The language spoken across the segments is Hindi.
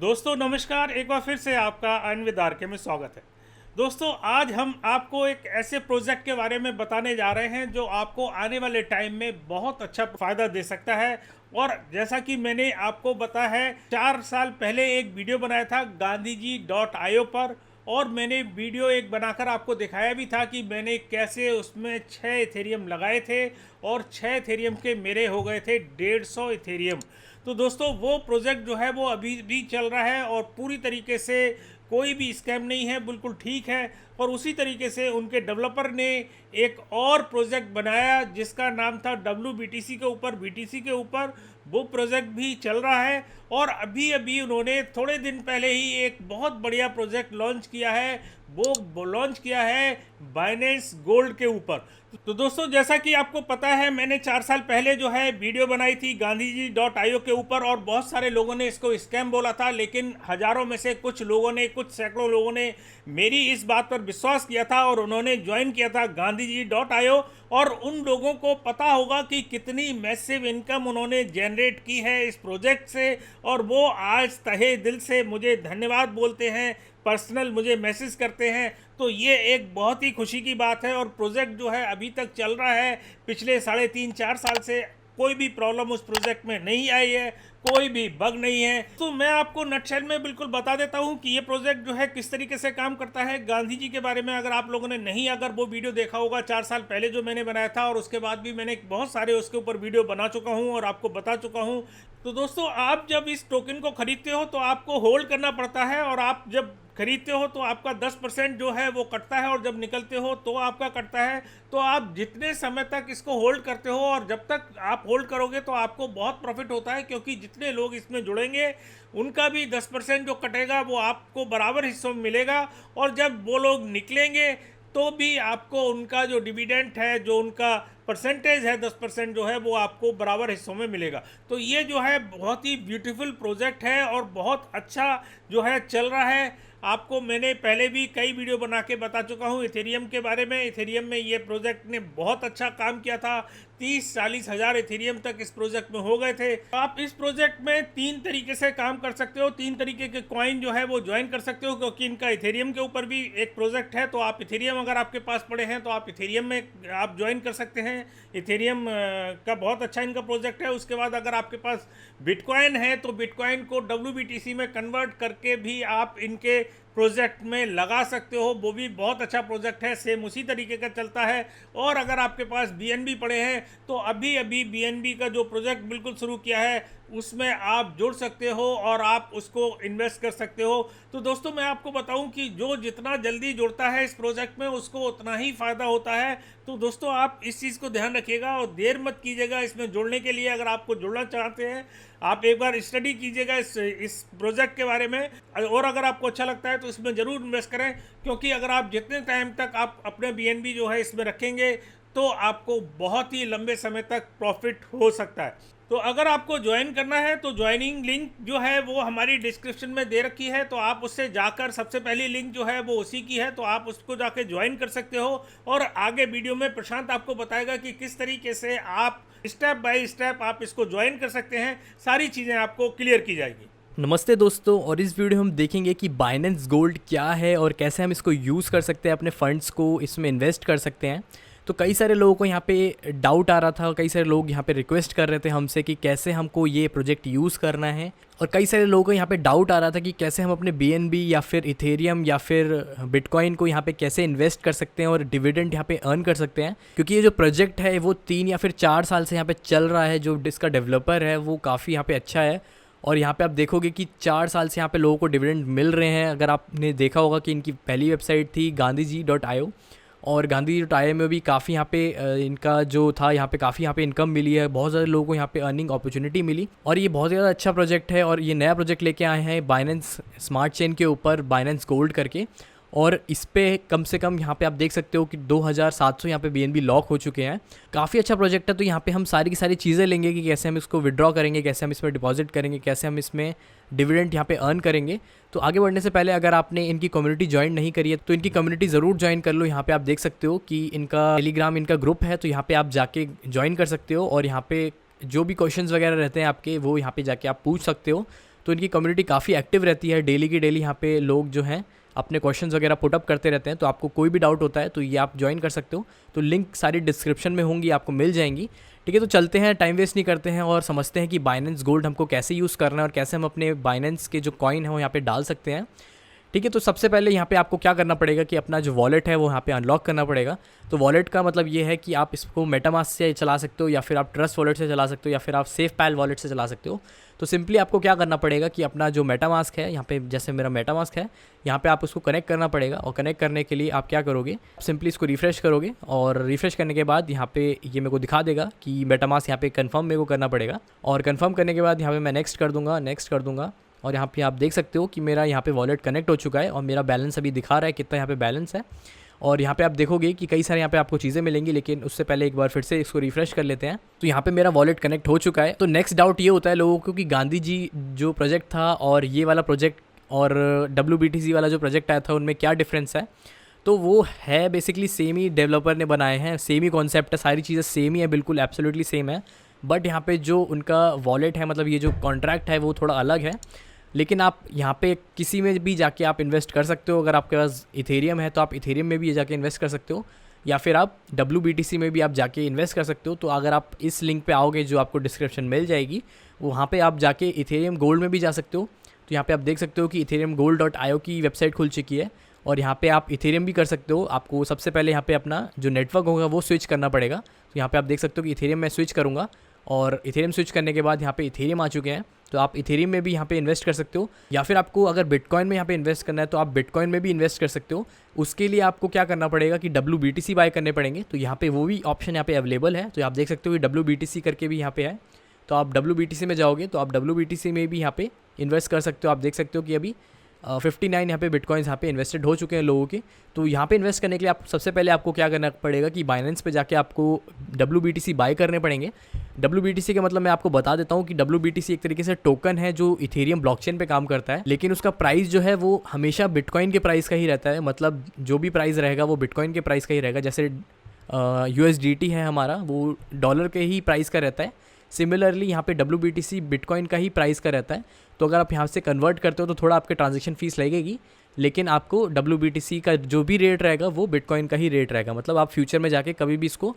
दोस्तों नमस्कार, एक बार फिर से आपका विद आरके में स्वागत है। दोस्तों आज हम आपको एक ऐसे प्रोजेक्ट के बारे में बताने जा रहे हैं जो आपको आने वाले टाइम में बहुत अच्छा फ़ायदा दे सकता है। और जैसा कि मैंने आपको बताया है, 4 साल पहले एक वीडियो बनाया था गांधीजी.io पर, और मैंने वीडियो एक बनाकर आपको दिखाया भी था कि मैंने कैसे उसमें 6 इथेरियम लगाए थे और 6 इथेरियम के मेरे हो गए थे 150 इथेरियम। तो दोस्तों वो प्रोजेक्ट जो है वो अभी भी चल रहा है और पूरी तरीके से कोई भी स्कैम नहीं है, बिल्कुल ठीक है। और उसी तरीके से उनके डेवलपर ने एक और प्रोजेक्ट बनाया जिसका नाम था WBTC के ऊपर, BTC के ऊपर। वो प्रोजेक्ट भी चल रहा है और अभी अभी उन्होंने थोड़े दिन पहले ही एक बहुत बढ़िया प्रोजेक्ट लॉन्च किया है। वो लॉन्च किया है बाइनेंस गोल्ड के ऊपर। तो दोस्तों जैसा कि आपको पता है, मैंने 4 साल पहले जो है वीडियो बनाई थी गांधीजी.io के ऊपर और बहुत सारे लोगों ने इसको स्कैम बोला था, लेकिन हज़ारों में से कुछ लोगों ने, कुछ सैकड़ों लोगों ने मेरी इस बात पर विश्वास किया था और उन्होंने ज्वाइन किया था गांधीजी.io। और उन लोगों को पता होगा कि कितनी मैसिव इनकम उन्होंने जनरेट की है इस प्रोजेक्ट से, और वो आज तहे दिल से मुझे धन्यवाद बोलते हैं, पर्सनल मुझे मैसेज करते हैं। तो ये एक बहुत ही खुशी की बात है। और प्रोजेक्ट जो है अभी तक चल रहा है, पिछले 3.5-4 साल से कोई भी प्रॉब्लम उस प्रोजेक्ट में नहीं आई है, कोई भी बग नहीं है। तो मैं आपको नटशेल में बिल्कुल बता देता हूँ कि ये प्रोजेक्ट जो है किस तरीके से काम करता है। गांधी जी के बारे में अगर आप लोगों ने नहीं अगर वो वीडियो देखा होगा 4 साल पहले जो मैंने बनाया था, और उसके बाद भी मैंने बहुत सारे उसके ऊपर वीडियो बना चुका हूँ और आपको बता चुका हूँ। तो दोस्तों आप जब इस टोकन को खरीदते हो तो आपको होल्ड करना पड़ता है, और आप जब खरीदते हो तो आपका 10% जो है वो कटता है, और जब निकलते हो तो आपका कटता है। तो आप जितने समय तक इसको होल्ड करते हो, और जब तक आप होल्ड करोगे तो आपको बहुत प्रॉफिट होता है, क्योंकि जितने लोग इसमें जुड़ेंगे उनका भी 10% जो कटेगा वो आपको बराबर हिस्सों में मिलेगा। और जब वो लोग निकलेंगे तो भी आपको उनका जो डिविडेंड है, जो उनका परसेंटेज है 10% जो है, वो आपको बराबर हिस्सों में मिलेगा। तो ये जो है बहुत ही ब्यूटीफुल प्रोजेक्ट है और बहुत अच्छा जो है चल रहा है। आपको मैंने पहले भी कई वीडियो बना के बता चुका हूँ इथेरियम के बारे में। इथेरियम में ये प्रोजेक्ट ने बहुत अच्छा काम किया था, 30-40 हज़ार इथेरियम तक इस प्रोजेक्ट में हो गए थे। तो आप इस प्रोजेक्ट में 3 तरीके से काम कर सकते हो, 3 तरीके के कॉइन जो है वो ज्वाइन कर सकते हो, क्योंकि इनका इथेरियम के ऊपर भी एक प्रोजेक्ट है। तो आप इथेरियम अगर आपके पास पड़े हैं तो आप इथेरियम में आप ज्वाइन कर सकते हैं। इथेरियम का बहुत अच्छा इनका प्रोजेक्ट है। उसके बाद अगर आपके पास बिटकॉइन है तो बिटकॉइन को WBTC में कन्वर्ट करके भी आप इनके प्रोजेक्ट में लगा सकते हो, वो भी बहुत अच्छा प्रोजेक्ट है, सेम उसी तरीके का चलता है। और अगर आपके पास BNB पड़े हैं तो अभी अभी BNB का जो प्रोजेक्ट बिल्कुल शुरू किया है उसमें आप जुड़ सकते हो और आप उसको इन्वेस्ट कर सकते हो। तो दोस्तों मैं आपको बताऊं कि जो जितना जल्दी जुड़ता है इस प्रोजेक्ट में उसको उतना ही फ़ायदा होता है। तो दोस्तों आप इस चीज़ को ध्यान रखिएगा और देर मत कीजिएगा इसमें जुड़ने के लिए। अगर आपको जुड़ना चाहते हैं आप एक बार स्टडी कीजिएगा इस प्रोजेक्ट के बारे में, और अगर आपको अच्छा लगता है तो इसमें ज़रूर इन्वेस्ट करें, क्योंकि अगर आप जितने टाइम तक आप अपने BNB जो है इसमें रखेंगे तो आपको बहुत ही लंबे समय तक प्रॉफिट हो सकता है। तो अगर आपको ज्वाइन करना है तो ज्वाइनिंग लिंक जो है वो हमारी डिस्क्रिप्शन में दे रखी है, तो आप उससे जाकर, सबसे पहली लिंक जो है वो उसी की है, तो आप उसको जाके ज्वाइन कर सकते हो। और आगे वीडियो में प्रशांत आपको बताएगा कि किस तरीके से आप स्टेप बाय स्टेप आप इसको ज्वाइन कर सकते हैं। सारी चीज़ें आपको क्लियर की जाएगी। नमस्ते दोस्तों, और इस वीडियो हम देखेंगे कि बाइनेंस गोल्ड क्या है और कैसे हम इसको यूज़ कर सकते हैं, अपने फंड्स को इसमें इन्वेस्ट कर सकते हैं। तो कई सारे लोगों को यहाँ पे डाउट आ रहा था, कई सारे लोग यहाँ पे रिक्वेस्ट कर रहे थे हमसे कि कैसे हमको ये प्रोजेक्ट यूज़ करना है, और कई सारे लोगों को यहाँ पे डाउट आ रहा था कि कैसे हम अपने BNB या फिर इथेरियम या फिर बिटकॉइन को यहाँ पे कैसे इन्वेस्ट कर सकते हैं और डिविडेंड यहाँ पे अर्न कर सकते हैं। क्योंकि ये जो प्रोजेक्ट है वो 3 या फिर 4 साल से यहाँ पे चल रहा है। जो इसका डेवलपर है वो काफ़ी यहाँ पे अच्छा है, और यहाँ पे आप देखोगे कि 4 साल से यहाँ पे लोगों को डिविडेंड मिल रहे हैं। अगर आपने देखा होगा कि इनकी पहली वेबसाइट थी गांधीजी.io, और गांधीजी.io में भी काफ़ी यहाँ पे इनका जो था यहाँ पे काफ़ी यहाँ पे इनकम मिली है, बहुत ज़्यादा लोगों को यहाँ पे अर्निंग अपॉर्चुनिटी मिली, और ये बहुत ज़्यादा अच्छा प्रोजेक्ट है। और ये नया प्रोजेक्ट लेके आए हैं बाइनेंस स्मार्ट चेन के ऊपर, बाइनेंस गोल्ड करके, और इस पे कम से कम यहाँ पे आप देख सकते हो कि 2700 यहाँ पे BNB लॉक हो चुके हैं। काफ़ी अच्छा प्रोजेक्ट है। तो यहाँ पे हम सारी की सारी चीज़ें लेंगे कि कैसे हम इसको विड्रॉ करेंगे, कैसे हम इसमें डिपॉजिट करेंगे, कैसे हम इसमें डिविडेंड यहाँ पे अर्न करेंगे। तो आगे बढ़ने से पहले अगर आपने इनकी कम्युनिटी ज्वाइन नहीं करी है तो इनकी कम्युनिटी ज़रूर ज्वाइन कर लो। यहाँ पे आप देख सकते हो कि इनका टेलीग्राम इनका ग्रुप है, तो यहाँ पे आप जाके ज्वाइन कर सकते हो, और यहाँ पे जो भी क्वेश्चंस वगैरह रहते हैं आपके वो यहाँ पे जाके आप पूछ सकते हो। तो इनकी कम्युनिटी काफ़ी एक्टिव रहती है, डेली की डेली यहाँ पे लोग जो हैं अपने क्वेश्चंस वगैरह पुटअप करते रहते हैं। तो आपको कोई भी डाउट होता है तो ये आप ज्वाइन कर सकते हो। तो लिंक सारी डिस्क्रिप्शन में होंगी, आपको मिल जाएंगी। ठीक है, तो चलते हैं, टाइम वेस्ट नहीं करते हैं और समझते हैं कि बाइनेंस गोल्ड हमको कैसे यूज़ करना है और कैसे हम अपने बाइनेंस के जो कॉइन है वो यहाँ पे डाल सकते हैं। ठीक है, तो सबसे पहले यहाँ पे आपको क्या करना पड़ेगा कि अपना जो वॉलेट है वो यहाँ पे अनलॉक करना पड़ेगा। तो वॉलेट का मतलब ये है कि आप इसको मेटामास्क से चला सकते हो, या फिर आप ट्रस्ट वॉलेट से चला सकते हो, या फिर आप सेफ पैल वॉलेट से चला सकते हो। तो सिंपली आपको क्या करना पड़ेगा कि अपना जो मेटामास्क है, यहाँ पे जैसे मेरा मेटामास्क है, यहाँ पे आप उसको कनेक्ट करना पड़ेगा। और कनेक्ट करने के लिए आप क्या करोगे, सिंपली इसको रिफ्रेश करोगे और रिफ्रेश करने के बाद यहाँ पे ये मेरे को दिखा देगा कि मेटामास्क यहाँ पे कंफर्म मेरे को करना पड़ेगा। और कंफर्म करने के बाद यहाँ पे मैं नेक्स्ट कर दूँगा और यहाँ पे आप देख सकते हो कि मेरा यहाँ पे वॉलेट कनेक्ट हो चुका है और मेरा बैलेंस अभी दिखा रहा है कितना यहाँ पे बैलेंस है। और यहाँ पे आप देखोगे कि कई सारे यहाँ पे आपको चीज़ें मिलेंगी, लेकिन उससे पहले एक बार फिर से इसको रिफ्रेश कर लेते हैं। तो यहाँ पे मेरा वॉलेट कनेक्ट हो चुका है। तो नेक्स्ट डाउट ये होता है लोगों को कि गांधी जी जो प्रोजेक्ट था और ये वाला प्रोजेक्ट और WBTC वाला जो प्रोजेक्ट आया था उनमें क्या डिफरेंस है। तो वो है बेसिकली सेम ही डेवलपर ने बनाए हैं, सेम ही कॉन्सेप्ट है, सारी चीज़ें सेम ही है, बिल्कुल एब्सोल्युटली सेम है। बट यहाँ पे जो उनका वॉलेट है, मतलब ये जो कॉन्ट्रैक्ट है वो थोड़ा अलग है। लेकिन आप यहाँ पे किसी में भी जाके आप इन्वेस्ट कर सकते हो। अगर आपके पास इथेरियम है तो आप इथेरियम में भी जाके इन्वेस्ट कर सकते हो, या फिर आप WBTC में भी आप जाके इन्वेस्ट कर सकते हो। तो अगर आप इस लिंक पे आओगे जो आपको डिस्क्रिप्शन मिल जाएगी, वहाँ पे आप जाके इथेरियम गोल्ड में भी जा सकते हो। तो यहाँ पे आप देख सकते हो कि ethereumgold.io की वेबसाइट खुल चुकी है और यहाँ पे आप इथेरियम भी कर सकते हो। आपको सबसे पहले यहाँ पे अपना जो नेटवर्क होगा वो स्विच करना पड़ेगा। तो यहाँ पे आप देख सकते हो कि इथेरियम में स्विच करूँगा और इथेरियम स्विच करने के बाद यहाँ पे इथेरियम आ चुके हैं। तो आप इथेरियम में भी यहाँ पे इन्वेस्ट कर सकते हो, या फिर आपको अगर बिटकॉइन में यहाँ पे इन्वेस्ट करना है तो आप बिटकॉइन में भी इन्वेस्ट कर सकते हो। उसके लिए आपको क्या करना पड़ेगा कि WBTC बाय करने पड़ेंगे। तो यहाँ पे वो भी ऑप्शन यहाँ पे अवेलेबल है। तो आप देख सकते हो कि WBTC करके भी यहाँ पे है। तो आप WBTC में जाओगे तो आप WBTC में भी यहाँ पे इन्वेस्ट कर सकते हो। आप देख सकते हो कि अभी 59 यहाँ पे बिटकॉइंस यहाँ पे इन्वेस्टेड हो चुके हैं लोगों के। तो यहाँ पे इन्वेस्ट करने के लिए आप सबसे पहले आपको क्या करना पड़ेगा कि बाइनेंस पे जाके आपको WBTC बाय करने पड़ेंगे। WBTC का मतलब मैं आपको बता देता हूँ कि WBTC एक तरीके से टोकन है जो इथेरियम ब्लॉकचेन पे काम करता है, लेकिन उसका प्राइस जो है वो हमेशा बिटकॉइन के प्राइस का ही रहता है। मतलब जो भी प्राइस रहेगा वो बिटकॉइन के प्राइस का ही रहेगा। जैसे USDT है हमारा, वो डॉलर के ही प्राइस का रहता है। सिमिलरली यहाँ पे WBTC बिटकॉइन का ही प्राइस का रहता है। तो अगर आप यहाँ से कन्वर्ट करते हो तो थोड़ा आपके ट्रांजैक्शन फीस लगेगी, लेकिन आपको WBTC का जो भी रेट रहेगा वो बिटकॉइन का ही रेट रहेगा। मतलब आप फ्यूचर में जाके कभी भी इसको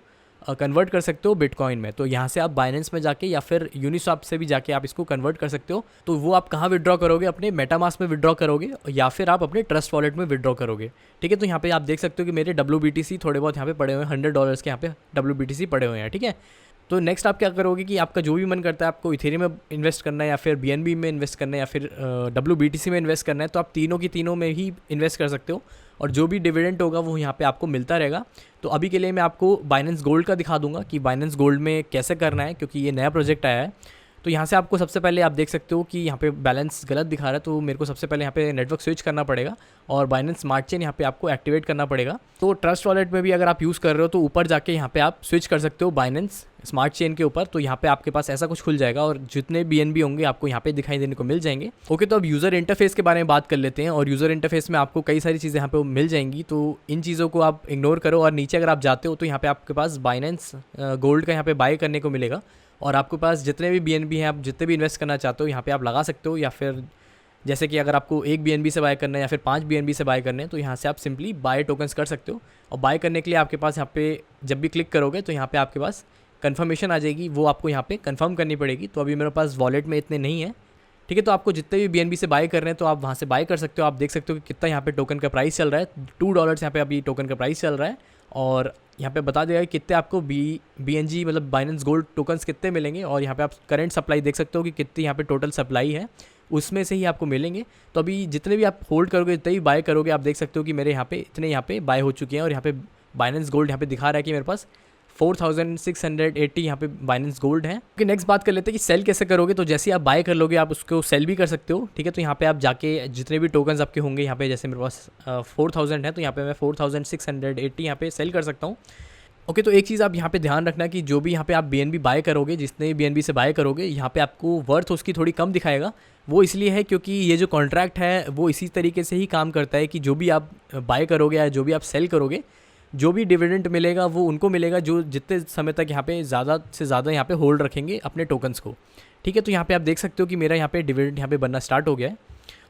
कन्वर्ट कर सकते हो बिटकॉइन में। तो यहाँ से आप बाइनेंस में जाके या फिर यूनिस्वाप से भी जाके आप इसको कन्वर्ट कर सकते हो। तो वो आप कहाँ विड्रॉ करोगे, अपने मेटामास्क में विड्रॉ करोगे या फिर आप अपने ट्रस्ट वॉलेट में विड्रॉ करोगे। ठीक है, तो यहाँ पे आप देख सकते हो कि मेरे WBTC थोड़े बहुत यहाँ पे पड़े हुए हैं, $100 के यहाँ पे WBTC पड़े हुए हैं। ठीक है, तो नेक्स्ट आप क्या करोगे कि आपका जो भी मन करता है, आपको इथेरियम में इन्वेस्ट करना है या फिर BNB में इन्वेस्ट करना है या फिर WBTC में इन्वेस्ट करना है, तो आप तीनों की तीनों में ही इन्वेस्ट कर सकते हो और जो भी डिविडेंड होगा वो यहाँ पे आपको मिलता रहेगा। तो अभी के लिए मैं आपको बाइनेंस गोल्ड का दिखा दूंगा कि बाइनेंस गोल्ड में कैसे करना है, क्योंकि ये नया प्रोजेक्ट आया है। तो यहाँ से आपको सबसे पहले आप देख सकते हो कि यहाँ पे बैलेंस गलत दिखा रहा है, तो मेरे को सबसे पहले यहाँ पे नेटवर्क स्विच करना पड़ेगा और बाइनेंस स्मार्ट चेन यहाँ पे आपको एक्टिवेट करना पड़ेगा। तो ट्रस्ट वॉलेट में भी अगर आप यूज़ कर रहे हो तो ऊपर जाके यहाँ पे आप स्विच कर सकते हो बाइनेंस स्मार्ट चेन के ऊपर। तो यहाँ पे आपके पास ऐसा कुछ खुल जाएगा और जितने BNB होंगे आपको यहाँ पे दिखाई देने को मिल जाएंगे। ओके, तो अब यूज़र इंटरफेस के बारे में बात कर लेते हैं। और यूज़र इंटरफेस में आपको कई सारी चीज़ें यहाँ पे मिल जाएंगी, तो इन चीज़ों को आप इग्नोर करो और नीचे अगर आप जाते हो तो यहाँ पे आपके पास बाइनेंस गोल्ड का यहाँ पे बाय करने को मिलेगा और आपके पास जितने भी BNB हैं, आप जितने भी इन्वेस्ट करना चाहते हो यहाँ पे आप लगा सकते हो। या फिर जैसे कि अगर आपको 1 BNB से बाय करना है या फिर 5 BNB से बाय करने हैं तो यहाँ से आप सिंपली बाय टोकन्स कर सकते हो। और बाय करने के लिए आपके पास यहाँ पे जब भी क्लिक करोगे तो यहाँ पे आपके पास कन्फर्मेशन आ जाएगी, वो आपको यहाँ पे कंफर्म करनी पड़ेगी। तो अभी मेरे पास वॉलेट में इतने नहीं है। ठीक है, तो आपको जितने भी BNB से बाय कर रहे हैं तो आप वहाँ से बाय कर सकते हो। आप देख सकते हो कि कितना यहाँ पे टोकन का प्राइस चल रहा है, $2 यहाँ पे अभी टोकन का प्राइस चल रहा है। और यहाँ पे बता देगा कि कितने आपको BNG मतलब बाइनेंस गोल्ड टोकन्स कितने मिलेंगे। और यहाँ पे आप करंट सप्लाई देख सकते हो कि कितनी यहाँ पे टोटल सप्लाई है, उसमें से ही आपको मिलेंगे। तो अभी जितने भी आप होल्ड करोगे, जितने भी बाय करोगे, आप देख सकते हो कि मेरे यहाँ पे इतने यहाँ पे बाय हो चुके हैं। और यहाँ पे बाइनेंस गोल्ड यहाँ पे दिखा रहा है कि मेरे पास 4680 यहाँ पे बाइनेंस गोल्ड है। ओके, नेक्स्ट बात कर लेते हैं कि सेल कैसे करोगे। तो जैसे आप बाय कर लोगे आप उसको सेल भी कर सकते हो। ठीक है, तो यहाँ पे आप जाके जितने भी टोकन्स आपके होंगे, यहाँ पे जैसे मेरे पास 4000 है तो यहाँ पे मैं 4680 यहाँ पे सेल कर सकता हूँ। ओके, तो एक चीज़ आप यहाँ पे ध्यान रखना कि जो भी यहाँ पे आप BNB बाय करोगे, जितने भी BNB से बाय करोगे, यहाँ पे आपको वर्थ उसकी थोड़ी कम दिखाएगा। वो इसलिए है क्योंकि ये जो कॉन्ट्रैक्ट है वो इसी तरीके से ही काम करता है कि जो भी आप बाय करोगे या जो भी आप सेल करोगे, जो भी डिविडेंड मिलेगा वो उनको मिलेगा जो जितने समय तक यहाँ पे ज़्यादा से ज़्यादा यहाँ पे होल्ड रखेंगे अपने टोकन्स को। ठीक है, तो यहाँ पे आप देख सकते हो कि मेरा यहाँ पे डिविडेंड यहाँ पे बनना स्टार्ट हो गया है।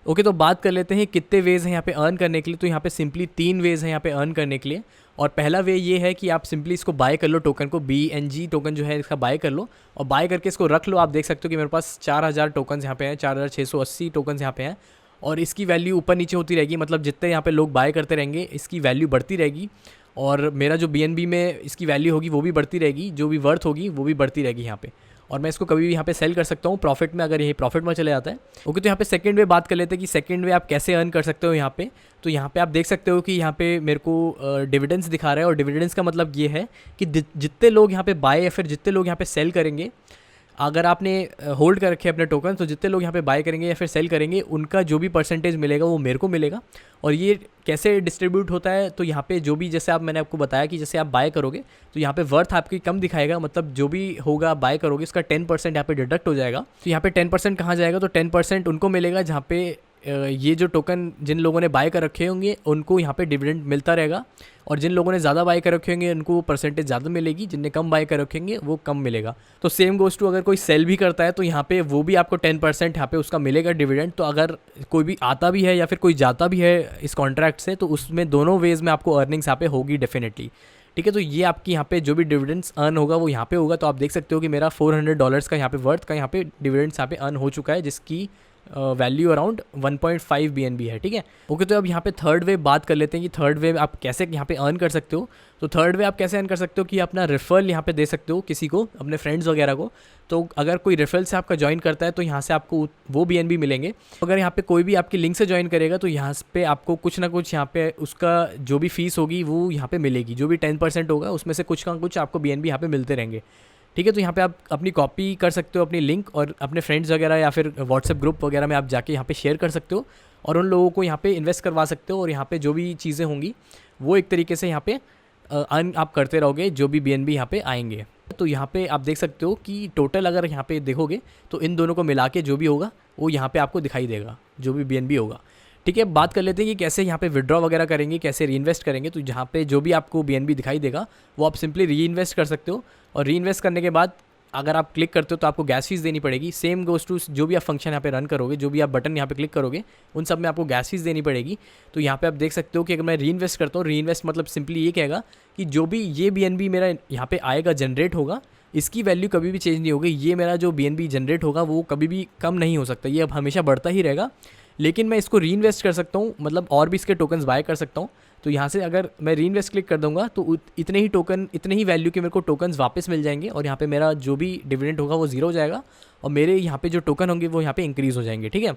ओके, तो बात कर लेते हैं कितने वेज़ हैं यहाँ पे अर्न करने के लिए। तो यहाँ पे सिंपली 3 वेज़ हैं यहाँ पे अर्न करने के लिए। और पहला वे ये है कि आप सिंपली इसको बाय कर लो, टोकन को BNG टोकन जो है इसका बाय कर लो और बाय करके इसको रख लो। आप देख सकते हो कि मेरे पास 4000 टोकन्स यहाँ पे हैं, 4680 टोकन्स यहाँ पे हैं और इसकी वैल्यू ऊपर नीचे होती रहेगी। मतलब जितने यहाँ पे लोग बाय करते रहेंगे इसकी वैल्यू बढ़ती रहेगी और मेरा जो BNB में इसकी वैल्यू होगी वो भी बढ़ती रहेगी, जो भी वर्थ होगी वो भी बढ़ती रहेगी यहाँ पे। और मैं इसको कभी भी यहाँ पे सेल कर सकता हूँ प्रॉफिट में, अगर यही प्रॉफिट में चले जाता है। ओके, तो यहाँ पे सेकंड वे बात कर लेते हैं कि सेकंड वे आप कैसे अर्न कर सकते हो यहाँ पे। तो यहाँ पे आप देख सकते हो कि यहाँ पे मेरे को डिविडेंड्स दिखा रहा है और डिविडेंड्स का मतलब ये है कि जितने लोग यहाँ पे बाय या फिर जितने लोग यहाँ पे सेल करेंगे, अगर आपने होल्ड कर रखे अपने टोकन, तो जितने लोग यहाँ पे बाय करेंगे या फिर सेल करेंगे उनका जो भी परसेंटेज मिलेगा वो मेरे को मिलेगा। और ये कैसे डिस्ट्रीब्यूट होता है, तो यहाँ पे जो भी जैसे मैंने आपको बताया कि जैसे आप बाय करोगे तो यहाँ पे वर्थ आपकी कम दिखाएगा, मतलब जो भी होगा आप बाय करोगे उसका 10% यहाँ पे डिडक्ट हो जाएगा। तो यहाँ पे 10% कहाँ जाएगा, तो 10% उनको मिलेगा जहाँ पे ये जो टोकन जिन लोगों ने बाय कर रखे होंगे उनको यहाँ पे डिविडेंड मिलता रहेगा और जिन लोगों ने ज़्यादा बाय कर रखे होंगे उनको परसेंटेज ज़्यादा मिलेगी, जिनने कम बाय कर रखेंगे वो कम मिलेगा। तो सेम गोज़ टू अगर कोई सेल भी करता है तो यहाँ पे वो भी आपको 10% यहाँ पे उसका मिलेगा डिविडेंड। तो अगर कोई भी आता भी है या फिर कोई जाता भी है इस कॉन्ट्रैक्ट से तो उसमें दोनों वेज़ में आपको अर्निंग्स यहाँ पे होगी डेफिनेटली। ठीक है, तो ये आपकी यहाँ पे जो भी डिविडेंड्स अर्न होगा वो यहाँ पे होगा। तो आप देख सकते हो कि मेरा $400 का यहाँ पे वर्थ का यहाँ पे डिविडेंड्स यहाँ पे अर्न हो चुका है, जिसकी वैल्यू अराउंड 1.5 BNB है। ठीक है, ओके, तो अब यहाँ पे थर्ड वे बात कर लेते हैं कि थर्ड वे आप कैसे यहाँ पे अर्न कर सकते हो। तो थर्ड वे आप कैसे अर्न कर सकते हो कि अपना रेफरल यहाँ पे दे सकते हो किसी को, अपने फ्रेंड्स वगैरह को। तो अगर कोई रेफरल से आपका ज्वाइन करता है तो यहाँ से आपको वो BNB मिलेंगे। अगर यहाँ पे कोई भी आपकी लिंक से ज्वाइन करेगा तो यहाँ पे आपको कुछ ना कुछ यहाँ पे उसका जो भी फीस होगी वो यहाँ पे मिलेगी, जो भी 10% होगा उसमें से कुछ ना कुछ आपको BNB यहाँ पे मिलते रहेंगे। ठीक है, तो यहाँ पे आप अपनी कॉपी कर सकते हो अपनी लिंक और अपने फ्रेंड्स वगैरह या फिर व्हाट्सएप ग्रुप वगैरह में आप जाके यहाँ पे शेयर कर सकते हो और उन लोगों को यहाँ पे इन्वेस्ट करवा सकते हो और यहाँ पे जो भी चीज़ें होंगी वो एक तरीके से यहाँ पे अर्न आप करते रहोगे, जो भी BNB यहाँ पे आएंगे। तो यहाँ पे आप देख सकते हो कि टोटल अगर यहाँ पे देखोगे तो इन दोनों को मिला के जो भी होगा वो यहाँ पे आपको दिखाई देगा, जो भी BNB होगा। ठीक है, बात कर लेते हैं कि कैसे यहाँ पे विड्रॉ वगैरह करेंगे, कैसे री इन्वेस्ट करेंगे। तो जहाँ पे जो भी आपको BNB दिखाई देगा वो आप सिंपली री इन्वेस्ट कर सकते हो और री इन्वेस्ट करने के बाद अगर आप क्लिक करते हो तो आपको गैस फीस देनी पड़ेगी। सेम गोज़ टू जो भी आप फंक्शन यहाँ पे रन करोगे, जो भी आप बटन यहाँ पे क्लिक करोगे उन सब में आपको गैस फीस देनी पड़ेगी। तो यहाँ पे आप देख सकते हो कि अगर मैं री इन्वेस्ट करता हूँ, री इन्वेस्ट मतलब सिंपली ये कहेगा कि जो भी ये BNB मेरा यहाँ पे आएगा, जनरेट होगा, इसकी वैल्यू कभी भी चेंज नहीं होगी। ये मेरा जो BNB जनरेट होगा वो कभी भी कम नहीं हो सकता, ये अब हमेशा बढ़ता ही रहेगा। लेकिन मैं इसको री इन्वेस्ट कर सकता हूँ, मतलब और भी इसके टोकन्स बाय कर सकता हूँ। तो यहाँ से अगर मैं री इन्वेस्ट क्लिक कर दूंगा तो इतने ही टोकन, इतने ही वैल्यू के मेरे को टोकन्स वापस मिल जाएंगे और यहाँ पे मेरा जो भी डिविडेंड होगा वो 0 हो जाएगा और मेरे यहाँ पे जो टोकन होंगे वो यहाँ पे इंक्रीज़ हो जाएंगे। ठीक है,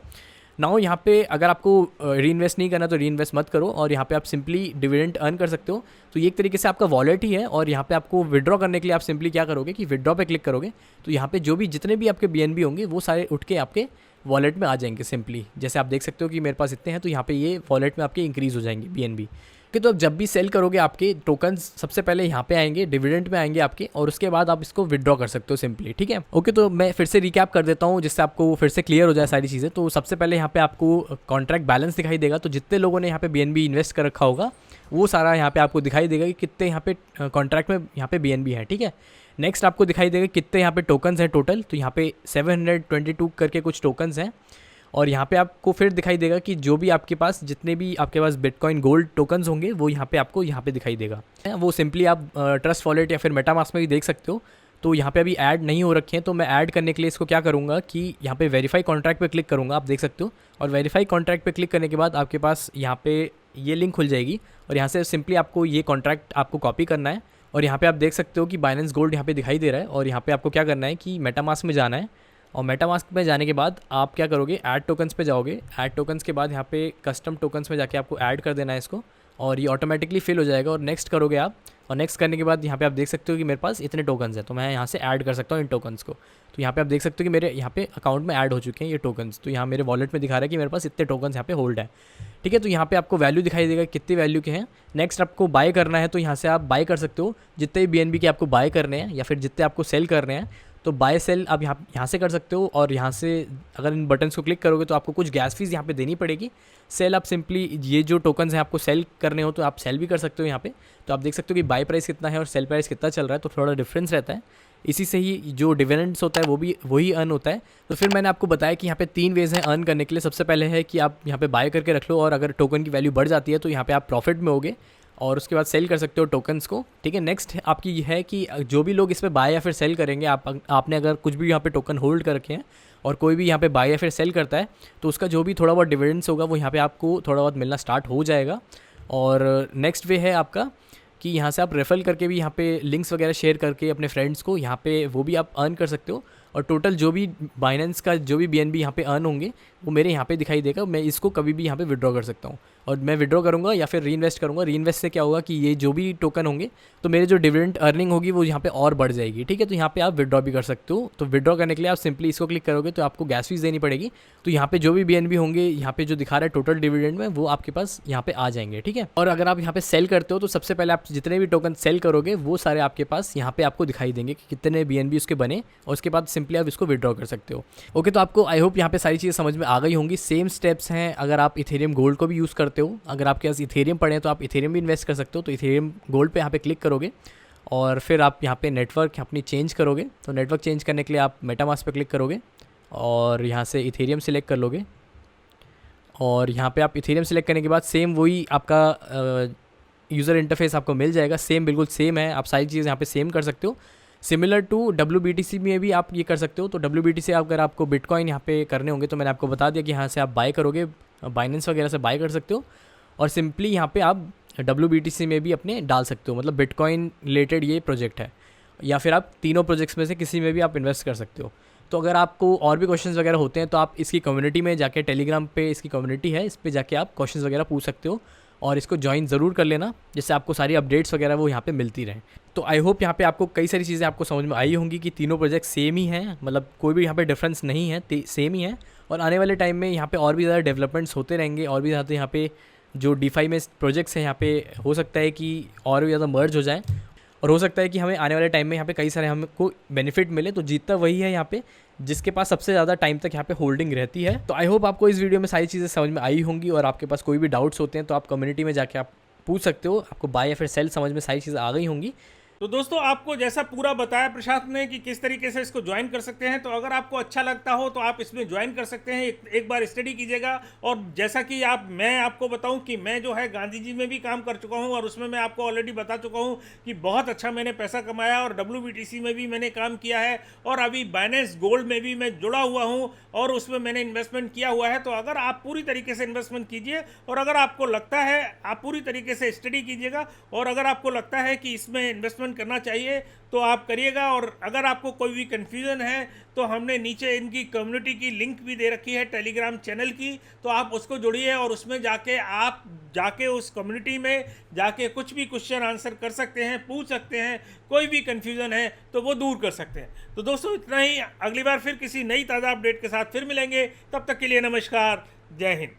नाउ यहाँ पे अगर आपको री इन्वेस्ट नहीं करना तो री इन्वेस्ट मत करो और यहाँ पे आप सिंपली डिविडेंड अर्न कर सकते हो। तो ये एक तरीके से आपका वॉलेट ही है और यहाँ पे आपको विड्रॉ करने के लिए आप सिंपली क्या करोगे कि विड्रॉ पे क्लिक करोगे तो यहाँ पे जो भी जितने भी आपके BNB होंगे वो सारे उठ के आपके वॉलेट में आ जाएंगे सिंपली। जैसे आप देख सकते हो कि मेरे पास इतने हैं तो यहाँ पे ये वॉलेट में आपके इंक्रीज़ हो जाएंगे BNB के। तो अब जब भी सेल करोगे आपके टोकन्स सबसे पहले यहाँ पे आएंगे, डिविडेंड में आएंगे आपके और उसके बाद आप इसको विड्रॉ कर सकते हो सिंपली। ठीक है, ओके, तो मैं फिर से रिकैप कर देता हूँ जिससे आपको फिर से क्लियर हो जाए सारी चीज़ें। तो सबसे पहले यहाँ पे आपको कॉन्ट्रैक्ट बैलेंस दिखाई देगा, तो जितने लोगों ने यहाँ पे BNB इन्वेस्ट कर रखा होगा वो सारा यहाँ पे आपको दिखाई देगा कि कितने यहाँ पे कॉन्ट्रैक्ट में यहाँ पे BNB है। ठीक है, नेक्स्ट आपको दिखाई देगा कितने यहाँ पे टोकन्स हैं टोटल, तो यहाँ पे 722 करके कुछ टोकन्स हैं और यहाँ पे आपको फिर दिखाई देगा कि जो भी आपके पास जितने भी आपके पास बिटकॉइन गोल्ड टोकन्स होंगे वो यहाँ पे आपको यहाँ पे दिखाई देगा। वो सिंपली आप ट्रस्ट वॉलेट या फिर मेटामास्क में भी देख सकते हो। तो यहाँ पे अभी ऐड नहीं हो रखे हैं, तो मैं ऐड करने के लिए इसको क्या करूँगा कि यहाँ पे वेरीफाई कॉन्ट्रैक्ट पे क्लिक करूँगा, आप देख सकते हो। और वेरीफाई कॉन्ट्रैक्ट पे क्लिक करने के बाद आपके पास यहाँ पे ये लिंक खुल जाएगी और यहाँ से सिंपली आपको ये कॉन्ट्रैक्ट आपको कॉपी करना है और यहाँ पे आप देख सकते हो कि बाइनेंस गोल्ड यहाँ पे दिखाई दे रहा है और यहाँ पे आपको क्या करना है कि मेटामास्क में जाना है और मेटामास्क में जाने के बाद आप क्या करोगे, ऐड टोकन्स पे जाओगे। ऐड टोकन्स के बाद यहाँ पे कस्टम टोकन्स में जाके आपको ऐड कर देना है इसको और ये ऑटोमेटिकली फिल हो जाएगा और नेक्स्ट करोगे आप। और नेक्स्ट करने के बाद यहाँ पे आप देख सकते हो कि मेरे पास इतने टोकन्स हैं, तो मैं यहाँ से ऐड कर सकता हूँ इन टोकन्स को। तो यहाँ पे आप देख सकते हो कि मेरे यहाँ पे अकाउंट में ऐड हो चुके हैं ये टोकन्स। तो यहाँ मेरे वॉलेट में दिखा रहा है कि मेरे पास इतने टोकन्स यहाँ पे होल्ड है। ठीक है, तो यहाँ पे आपको वैल्यू दिखाई देगा कितनी वैल्यू के हैं। नेक्स्ट आपको बाय करना है तो यहाँ से आप बाय कर सकते हो जितने भी BNB के आपको बाय करने हैं या फिर जितने आपको सेल करने हैं। तो बाय सेल आप यहाँ से कर सकते हो और यहाँ से अगर इन बटन्स को क्लिक करोगे तो आपको कुछ गैस फीस यहाँ पे देनी पड़ेगी। सेल आप सिंपली ये जो टोकन्स हैं आपको सेल करने हो तो आप सेल भी कर सकते हो यहाँ पे। तो आप देख सकते हो कि बाय प्राइस कितना है और सेल प्राइस कितना चल रहा है, तो थोड़ा डिफरेंस रहता है। इसी से ही जो डिविडेंड्स होता है वो भी वही अर्न होता है। तो फिर मैंने आपको बताया कि यहाँ पे 3 वेज़ हैं अर्न करने के लिए। सबसे पहले है कि आप यहाँ पे बाय करके रख लो और अगर टोकन की वैल्यू बढ़ जाती है तो यहाँ पे आप प्रॉफिट में होगे और उसके बाद सेल कर सकते हो टोकन्स को, ठीक है। नेक्स्ट आपकी ये है कि जो भी लोग इस पे बाय या फिर सेल करेंगे, आपने अगर कुछ भी यहाँ पे टोकन होल्ड कर रखे हैं और कोई भी यहाँ पे बाय या फिर सेल करता है तो उसका जो भी थोड़ा बहुत डिविडेंड्स होगा वो यहाँ पे आपको थोड़ा बहुत मिलना स्टार्ट हो जाएगा। और नेक्स्ट वे है आपका कि यहाँ से आप रेफर करके भी यहाँ पे लिंक्स वगैरह शेयर करके अपने फ्रेंड्स को यहाँ पे वो भी आप अर्न कर सकते हो। और टोटल जो भी बाइनेंस का जो भी BNB यहाँ पे अर्न होंगे वो मेरे यहाँ पे दिखाई देगा। मैं इसको कभी भी यहाँ पे विड्रॉ कर सकता हूँ और मैं विड्रॉ करूँगा या फिर री इन्वेस्ट करूँगा। री इन्वेस्ट से क्या होगा कि ये जो भी टोकन होंगे तो मेरे जो डिविडेंड अर्निंग होगी वो यहाँ पे और बढ़ जाएगी, ठीक है। तो यहाँ पे आप विड्रॉ भी कर सकते हो। तो विड्रॉ करने के लिए आप सिंपली इसको क्लिक करोगे तो आपको गैस फीस देनी पड़ेगी। तो यहाँ पे जो भी BNB होंगे यहाँ पे जो दिखा रहा है टोटल डिविडेंड में वो आपके पास यहाँ पे आ जाएंगे, ठीक है। और अगर आप यहाँ पे सेल करते हो तो सबसे पहले आप जितने भी टोकन सेल करोगे वो सारे आपके पास यहाँ पे आपको दिखाई देंगे कि कितने BNB उसके बने और उसके बाद सिंपली आप इसको विड्रॉ कर सकते हो। ओके, तो आपको आई होप यहाँ पे सारी चीज़ें समझ में आ गई होंगी। सेम स्टेप्स हैं अगर आप इथेरियम गोल्ड को भी यूज़ करते हो। अगर आपके पास इथेरियम पड़े हैं तो आप इथेरियम भी इन्वेस्ट कर सकते हो। तो इथेरियम गोल्ड पे यहाँ पे क्लिक करोगे और फिर आप यहाँ पे नेटवर्क अपनी चेंज करोगे। तो नेटवर्क चेंज करने के लिए आप मेटामास्क पे क्लिक करोगे और यहाँ से इथेरियम सिलेक्ट कर लोगे और यहाँ पे आप इथेरियम सिलेक्ट करने के बाद सेम वही आपका यूज़र इंटरफेस आपको मिल जाएगा। सेम बिल्कुल सेम है, आप सारी चीज़ यहाँ पे सेम कर सकते हो। सिमिलर टू WBTC में भी आप ये कर सकते हो। तो WBTC अगर आपको बिटकॉइन यहाँ पे करने होंगे तो मैंने आपको बता दिया कि यहाँ से आप बाय करोगे, बाइनेंस वगैरह से बाय कर सकते हो और सिंपली यहाँ पे आप WBTC में भी अपने डाल सकते हो। मतलब बिटकॉइन रिलेटेड ये प्रोजेक्ट है या फिर आप तीनों प्रोजेक्ट्स में से किसी में भी आप इन्वेस्ट कर सकते हो। तो अगर आपको और भी क्वेश्चंस वगैरह होते हैं तो आप इसकी कम्युनिटी में जाके, टेलीग्राम पे इसकी कम्युनिटी है, इस पे जाके आप क्वेश्चंस वगैरह पूछ सकते हो और इसको ज्वाइन ज़रूर कर लेना जिससे आपको सारी अपडेट्स वगैरह वो यहाँ पे मिलती रहें। तो आई होप यहाँ पे आपको कई सारी चीज़ें आपको समझ में आई होंगी कि तीनों प्रोजेक्ट सेम ही हैं, मतलब कोई भी यहाँ पे डिफरेंस नहीं है, सेम ही है। और आने वाले टाइम में यहाँ पे और भी ज़्यादा डेवलपमेंट्स होते रहेंगे और भी ज़्यादा यहाँ पे जो DeFi में प्रोजेक्ट्स हैं यहाँ पे हो सकता है कि और भी ज़्यादा मर्ज हो जाए और हो सकता है कि हमें आने वाले टाइम में यहाँ पे कई सारे हमको बेनिफिट मिले। तो जीतता वही है यहाँ पे जिसके पास सबसे ज़्यादा टाइम तक यहाँ पे होल्डिंग रहती है। तो आई होप आपको इस वीडियो में सारी चीज़ें समझ में आई होंगी और आपके पास कोई भी डाउट्स होते हैं तो आप कम्युनिटी में जाके आप पूछ सकते हो। आपको बाय या फिर सेल समझ में सारी चीज़ें आ गई होंगी। तो दोस्तों आपको जैसा पूरा बताया प्रशांत ने कि किस तरीके से इसको ज्वाइन कर सकते हैं, तो अगर आपको अच्छा लगता हो तो आप इसमें ज्वाइन कर सकते हैं। एक बार स्टडी कीजिएगा। और जैसा कि मैं आपको बताऊं कि मैं जो है गांधी जी में भी काम कर चुका हूं और उसमें मैं आपको ऑलरेडी बता चुका हूं कि बहुत अच्छा मैंने पैसा कमाया और WBTC में भी मैंने काम किया है और अभी बाइनेंस गोल्ड में भी मैं जुड़ा हुआ हूँ और उसमें मैंने इन्वेस्टमेंट किया हुआ है। तो अगर आप पूरी तरीके से इन्वेस्टमेंट कीजिए और अगर आपको लगता है, आप पूरी तरीके से स्टडी कीजिएगा और अगर आपको लगता है कि इसमें इन्वेस्टमेंट करना चाहिए तो आप करिएगा। और अगर आपको कोई भी कन्फ्यूज़न है तो हमने नीचे इनकी कम्युनिटी की लिंक भी दे रखी है टेलीग्राम चैनल की, तो आप उसको जुड़िए और उसमें जाके आप उस कम्युनिटी में जाके कुछ भी क्वेश्चन आंसर कर सकते हैं, पूछ सकते हैं। कोई भी कन्फ्यूज़न है तो वो दूर कर सकते हैं। तो दोस्तों इतना ही, अगली बार फिर किसी नई ताज़ा अपडेट के साथ फिर मिलेंगे। तब तक के लिए नमस्कार, जय हिंद।